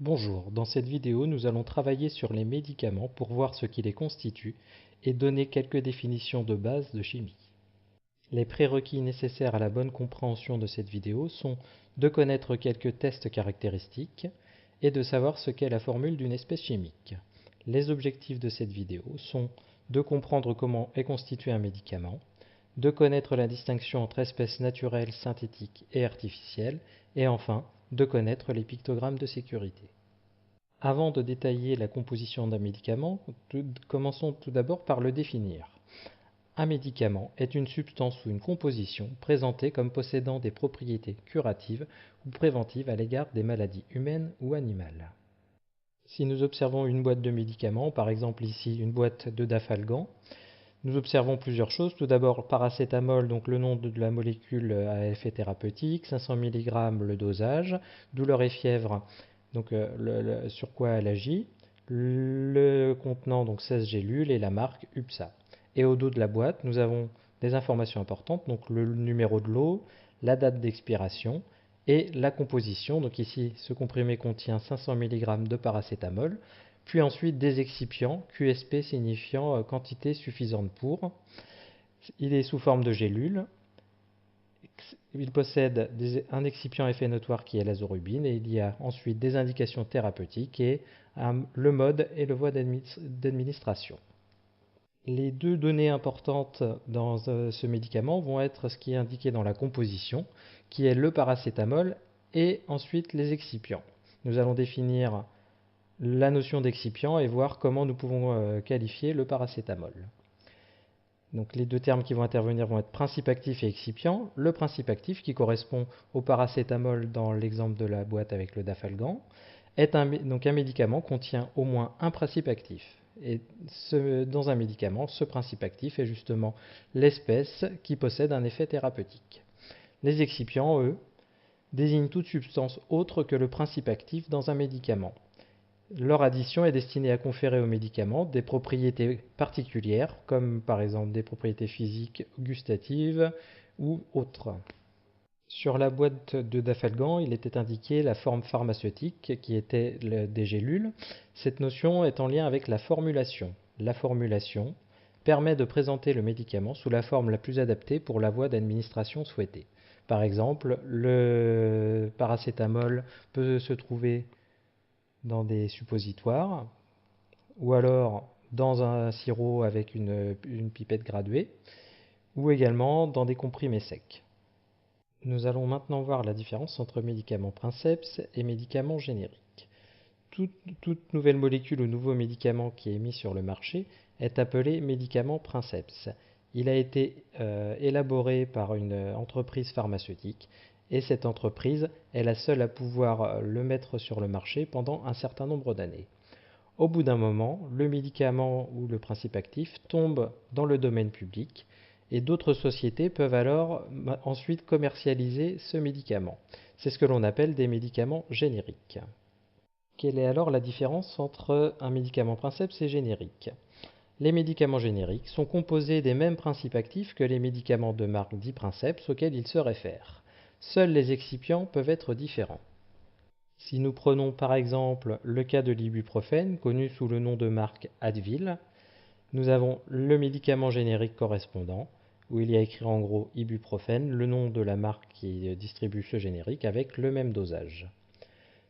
Bonjour, dans cette vidéo nous allons travailler sur les médicaments pour voir ce qui les constitue et donner quelques définitions de base de chimie. Les prérequis nécessaires à la bonne compréhension de cette vidéo sont de connaître quelques tests caractéristiques et de savoir ce qu'est la formule d'une espèce chimique. Les objectifs de cette vidéo sont de comprendre comment est constitué un médicament, de connaître la distinction entre espèces naturelles, synthétiques et artificielles, et enfin de connaître les pictogrammes de sécurité. Avant de détailler la composition d'un médicament, commençons tout d'abord par le définir. Un médicament est une substance ou une composition présentée comme possédant des propriétés curatives ou préventives à l'égard des maladies humaines ou animales. Si nous observons une boîte de médicaments, par exemple ici une boîte de Dafalgan, nous observons plusieurs choses. Tout d'abord, paracétamol, donc le nom de la molécule à effet thérapeutique, 500 mg le dosage, douleur et fièvre, donc sur quoi elle agit, le contenant, donc 16 gélules, et la marque UPSA. Et au dos de la boîte, nous avons des informations importantes, donc le numéro de lot, la date d'expiration et la composition. Donc ici, ce comprimé contient 500 mg de paracétamol, puis ensuite des excipients, QSP signifiant quantité suffisante pour. Il est sous forme de gélules. Il possède un excipient à effet notoire qui est l'azorubine, et il y a ensuite des indications thérapeutiques et le mode et le voie d'administration. Les deux données importantes dans ce médicament vont être ce qui est indiqué dans la composition, qui est le paracétamol, et ensuite les excipients. Nous allons définir la notion d'excipient et voir comment nous pouvons qualifier le paracétamol. Donc les deux termes qui vont intervenir vont être principe actif et excipient. Le principe actif, qui correspond au paracétamol dans l'exemple de la boîte avec le Dafalgan, est donc un médicament contient au moins un principe actif. Et dans un médicament, ce principe actif est justement l'espèce qui possède un effet thérapeutique. Les excipients, eux, désignent toute substance autre que le principe actif dans un médicament. Leur addition est destinée à conférer au médicament des propriétés particulières, comme par exemple des propriétés physiques, gustatives ou autres. Sur la boîte de Dafalgan, il était indiqué la forme pharmaceutique qui était des gélules. Cette notion est en lien avec la formulation. La formulation permet de présenter le médicament sous la forme la plus adaptée pour la voie d'administration souhaitée. Par exemple, le paracétamol peut se trouver dans des suppositoires, ou alors dans un sirop avec une pipette graduée, ou également dans des comprimés secs. Nous allons maintenant voir la différence entre médicaments princeps et médicaments génériques. Toute nouvelle molécule ou nouveau médicament qui est mis sur le marché est appelé médicament princeps. Il a été élaboré par une entreprise pharmaceutique et cette entreprise est la seule à pouvoir le mettre sur le marché pendant un certain nombre d'années. Au bout d'un moment, le médicament ou le principe actif tombe dans le domaine public et d'autres sociétés peuvent alors ensuite commercialiser ce médicament. C'est ce que l'on appelle des médicaments génériques. Quelle est alors la différence entre un médicament princeps et générique? Les médicaments génériques sont composés des mêmes principes actifs que les médicaments de marque dits princeps auxquels ils se réfèrent. Seuls les excipients peuvent être différents. Si nous prenons par exemple le cas de l'ibuprofène, connu sous le nom de marque Advil, nous avons le médicament générique correspondant, où il y a écrit en gros ibuprofène, le nom de la marque qui distribue ce générique avec le même dosage.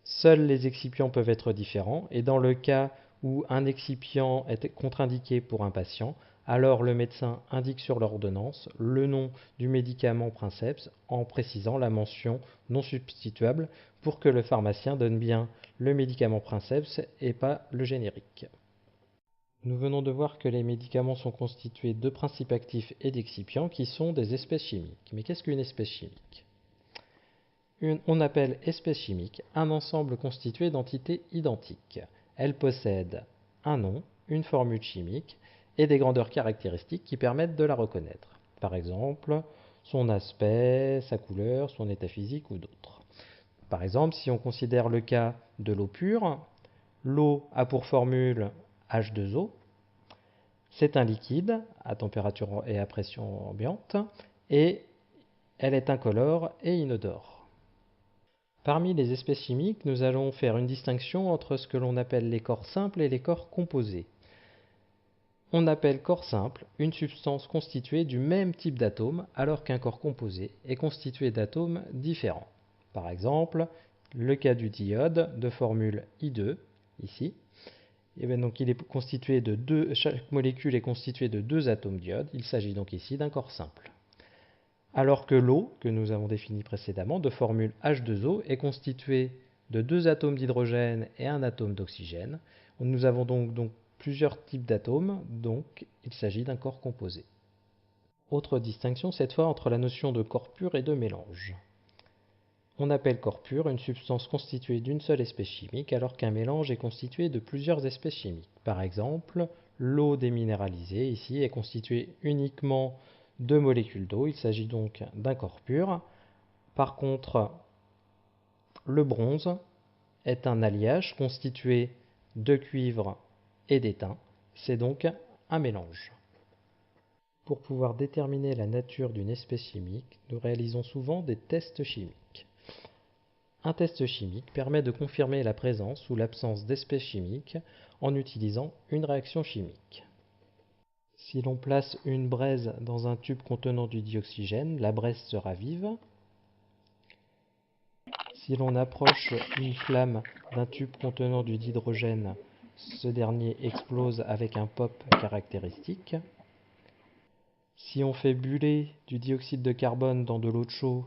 Seuls les excipients peuvent être différents, et dans le cas où un excipient est contre-indiqué pour un patient, alors le médecin indique sur l'ordonnance le nom du médicament princeps en précisant la mention non substituable pour que le pharmacien donne bien le médicament princeps et pas le générique. Nous venons de voir que les médicaments sont constitués de principes actifs et d'excipients qui sont des espèces chimiques. Mais qu'est-ce qu'une espèce chimique? On appelle espèce chimique un ensemble constitué d'entités identiques. Elles possèdent un nom, une formule chimique et des grandeurs caractéristiques qui permettent de la reconnaître. Par exemple, son aspect, sa couleur, son état physique ou d'autres. Par exemple, si on considère le cas de l'eau pure, l'eau a pour formule H2O. C'est un liquide à température et à pression ambiante et elle est incolore et inodore. Parmi les espèces chimiques, nous allons faire une distinction entre ce que l'on appelle les corps simples et les corps composés. On appelle corps simple une substance constituée du même type d'atomes, alors qu'un corps composé est constitué d'atomes différents. Par exemple, le cas du diode de formule I2, ici. Et bien donc il est constitué de chaque molécule est constituée de deux atomes d'iode. Il s'agit donc ici d'un corps simple. Alors que l'eau, que nous avons définie précédemment, de formule H2O, est constituée de deux atomes d'hydrogène et un atome d'oxygène. Nous avons donc plusieurs types d'atomes, donc il s'agit d'un corps composé. Autre distinction cette fois entre la notion de corps pur et de mélange. On appelle corps pur une substance constituée d'une seule espèce chimique alors qu'un mélange est constitué de plusieurs espèces chimiques. Par exemple, l'eau déminéralisée ici est constituée uniquement de molécules d'eau, il s'agit donc d'un corps pur. Par contre, le bronze est un alliage constitué de cuivre et d'étain, c'est donc un mélange. Pour pouvoir déterminer la nature d'une espèce chimique, nous réalisons souvent des tests chimiques. Un test chimique permet de confirmer la présence ou l'absence d'espèces chimiques en utilisant une réaction chimique. Si l'on place une braise dans un tube contenant du dioxygène, la braise sera vive. Si l'on approche une flamme d'un tube contenant du dihydrogène, ce dernier explose avec un pop caractéristique. Si on fait buller du dioxyde de carbone dans de l'eau de chaud,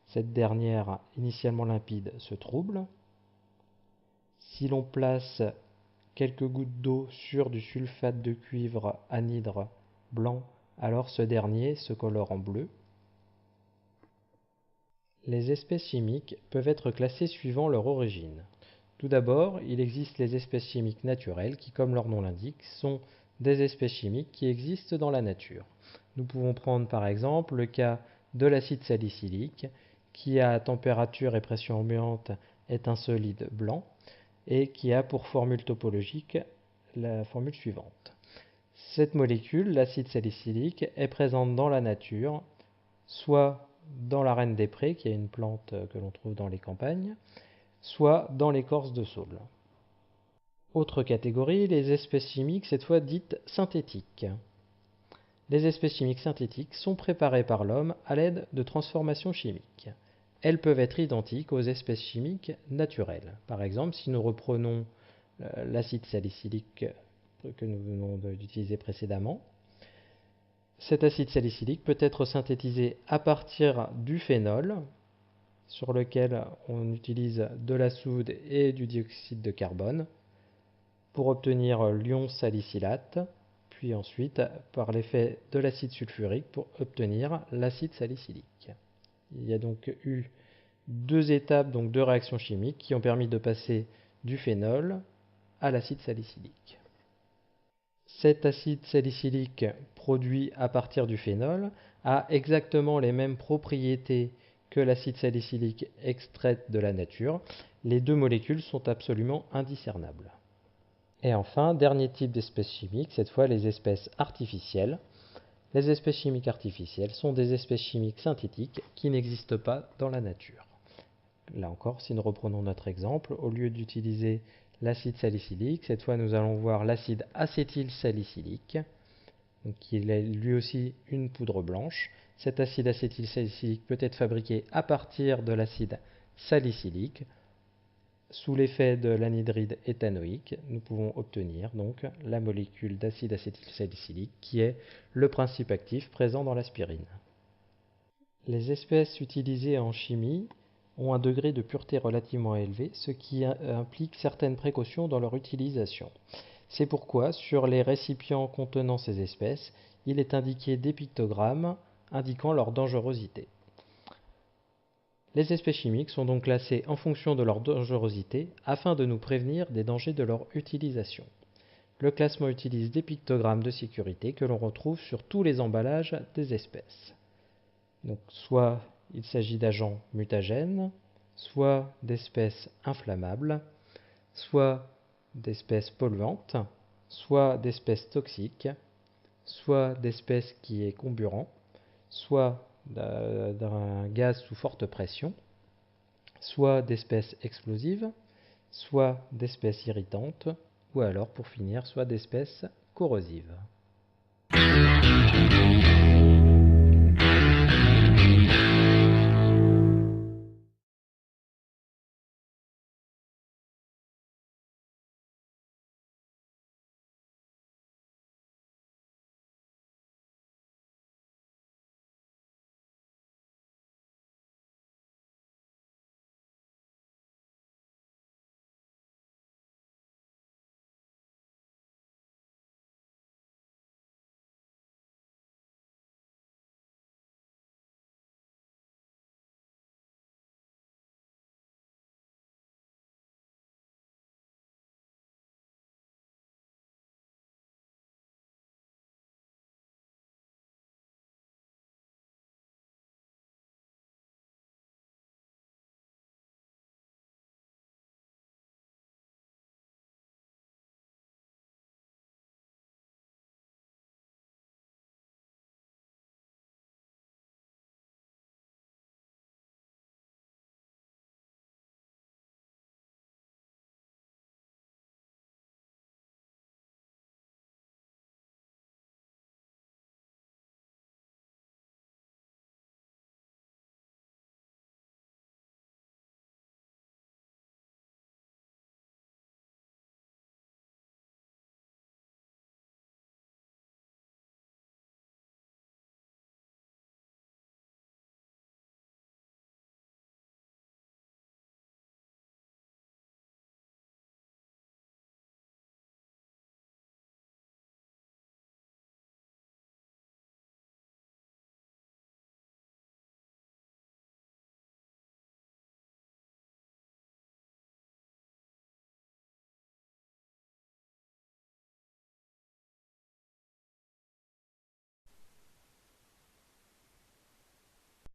cette dernière, initialement limpide, se trouble. Si l'on place quelques gouttes d'eau sur du sulfate de cuivre anhydre blanc, alors ce dernier se colore en bleu. Les espèces chimiques peuvent être classées suivant leur origine. Tout d'abord, il existe les espèces chimiques naturelles qui, comme leur nom l'indique, sont des espèces chimiques qui existent dans la nature. Nous pouvons prendre par exemple le cas de l'acide salicylique qui à température et pression ambiante est un solide blanc et qui a pour formule topologique la formule suivante. Cette molécule, l'acide salicylique, est présente dans la nature, soit dans la reine des prés, qui est une plante que l'on trouve dans les campagnes, soit dans l'écorce de saule. Autre catégorie, les espèces chimiques, cette fois dites synthétiques. Les espèces chimiques synthétiques sont préparées par l'homme à l'aide de transformations chimiques. Elles peuvent être identiques aux espèces chimiques naturelles. Par exemple, si nous reprenons l'acide salicylique que nous venons d'utiliser précédemment, cet acide salicylique peut être synthétisé à partir du phénol, sur lequel on utilise de la soude et du dioxyde de carbone, pour obtenir l'ion salicylate, puis ensuite par l'effet de l'acide sulfurique pour obtenir l'acide salicylique. Il y a donc eu deux étapes, donc deux réactions chimiques qui ont permis de passer du phénol à l'acide salicylique. Cet acide salicylique produit à partir du phénol a exactement les mêmes propriétés que l'acide salicylique extraite de la nature. Les deux molécules sont absolument indiscernables. Et enfin, dernier type d'espèces chimiques, cette fois les espèces artificielles. Les espèces chimiques artificielles sont des espèces chimiques synthétiques qui n'existent pas dans la nature. Là encore, si nous reprenons notre exemple, au lieu d'utiliser l'acide salicylique, cette fois nous allons voir l'acide acétylsalicylique, qui est lui aussi une poudre blanche. Cet acide acétylsalicylique peut être fabriqué à partir de l'acide salicylique. Sous l'effet de l'anhydride éthanoïque, nous pouvons obtenir donc la molécule d'acide acétylsalicylique qui est le principe actif présent dans l'aspirine. Les espèces utilisées en chimie ont un degré de pureté relativement élevé, ce qui implique certaines précautions dans leur utilisation. C'est pourquoi sur les récipients contenant ces espèces, il est indiqué des pictogrammes indiquant leur dangerosité. Les espèces chimiques sont donc classées en fonction de leur dangerosité afin de nous prévenir des dangers de leur utilisation. Le classement utilise des pictogrammes de sécurité que l'on retrouve sur tous les emballages des espèces. Donc, soit il s'agit d'agents mutagènes, soit d'espèces inflammables, soit d'espèces polluantes, soit d'espèces toxiques, soit d'espèces qui est comburant, soit d'un gaz sous forte pression, soit d'espèces explosives, soit d'espèces irritantes, ou alors pour finir, soit d'espèces corrosives.